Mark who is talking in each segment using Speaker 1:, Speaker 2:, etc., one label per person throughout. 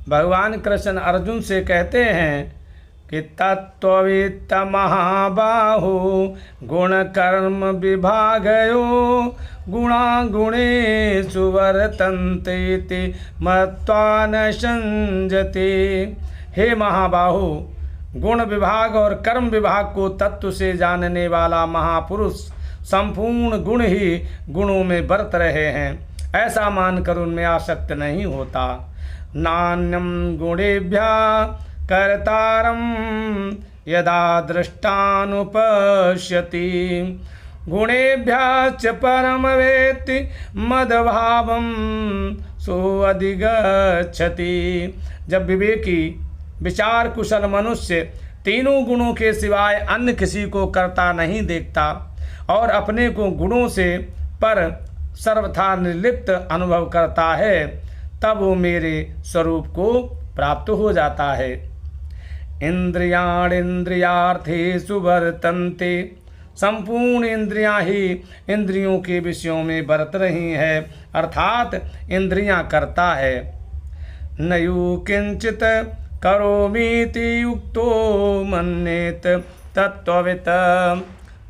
Speaker 1: भगवान कृष्ण अर्जुन से कहते हैं कि तत्त्ववित्त महाबाहो गुण कर्म विभागयो गुणा गुणेषु वर्तन्ते इति मत्वा न संजते। हे महाबाहो, गुण विभाग और कर्म विभाग को तत्व से जानने वाला महापुरुष संपूर्ण गुण ही गुणों में बरत रहे हैं, ऐसा मानकर उनमें आसक्त नहीं होता। नान्यम गुणेभ्यः कर्तारं यदा दृष्टानुपश्यति गुणेभ्यश्च परम वेत्ति मदभावं सोऽधिगच्छति। जब विवेकी विचार कुशल मनुष्य तीनों गुणों के सिवाय अन्य किसी को करता नहीं देखता और अपने को गुणों से पर सर्वथा निर्लिप्त अनुभव करता है, तब वो मेरे स्वरूप को प्राप्त हो जाता है। इंद्रियार्थेषु वर्तन्ते, संपूर्ण इंद्रियां ही इंद्रियों के विषयों में बरत रही है, अर्थात इंद्रियां करता है। नयु किंचित करोमीति युक्तो मन्येत तत्त्ववित्।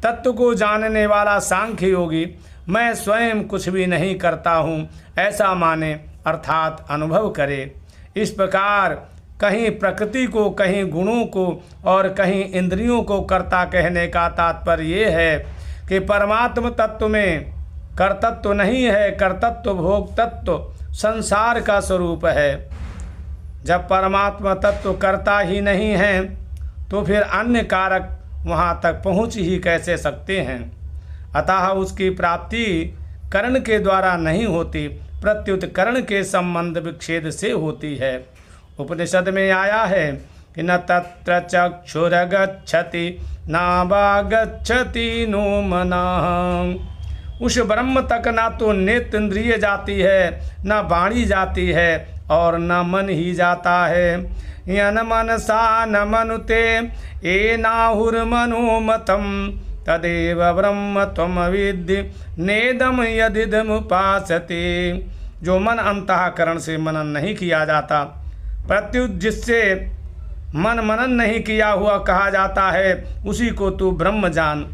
Speaker 1: तत्व को जानने वाला सांख्य योगी मैं स्वयं कुछ भी नहीं करता हूँ ऐसा माने, अर्थात अनुभव करे। इस प्रकार कहीं प्रकृति को, कहीं गुणों को और कहीं इंद्रियों को कर्ता कहने का तात्पर्य ये है कि परमात्म तत्व में कर्तृत्व नहीं है, कर्तृत्व भोक्तत्व संसार का स्वरूप है। जब परमात्मा तत्व कर्ता ही नहीं है तो फिर अन्य कारक वहाँ तक पहुँच ही कैसे सकते हैं। अतः उसकी प्राप्ति कर्ण के द्वारा नहीं होती, प्रत्युत कर्ण के संबंध विच्छेद से होती है। उपनिषद में आया है कि न तत्र चक्षुरगच्छति नावागच्छति नो मनः। उस ब्रह्म तक ना तो नेत्र इंद्रिय जाती है, न वाणी जाती है और न मन ही जाता है। यन मनसा न मनुते एनाहुर्मनोमतं तदेव ब्रह्म त्वमविद्धि नेदम यदिदमुपासते। जो मन अंतःकरण से मनन नहीं किया जाता, प्रत्युत जिससे मन मनन नहीं किया हुआ कहा जाता है, उसी को तू ब्रह्म जान।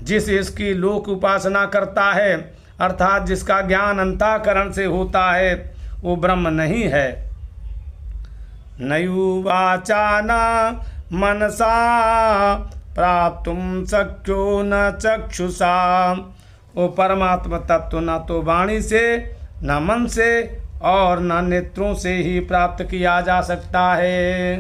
Speaker 1: जिस इसकी लोक उपासना करता है, अर्थात जिसका ज्ञान अंतःकरण से होता है, वो ब्रह्म नहीं है। नयुवाचा न मनसा प्राप्तुम शक्यो न चक्षुषा। वो परमात्मा तत्व न तो वाणी से, न मन से और न नेत्रों से ही प्राप्त किया जा सकता है।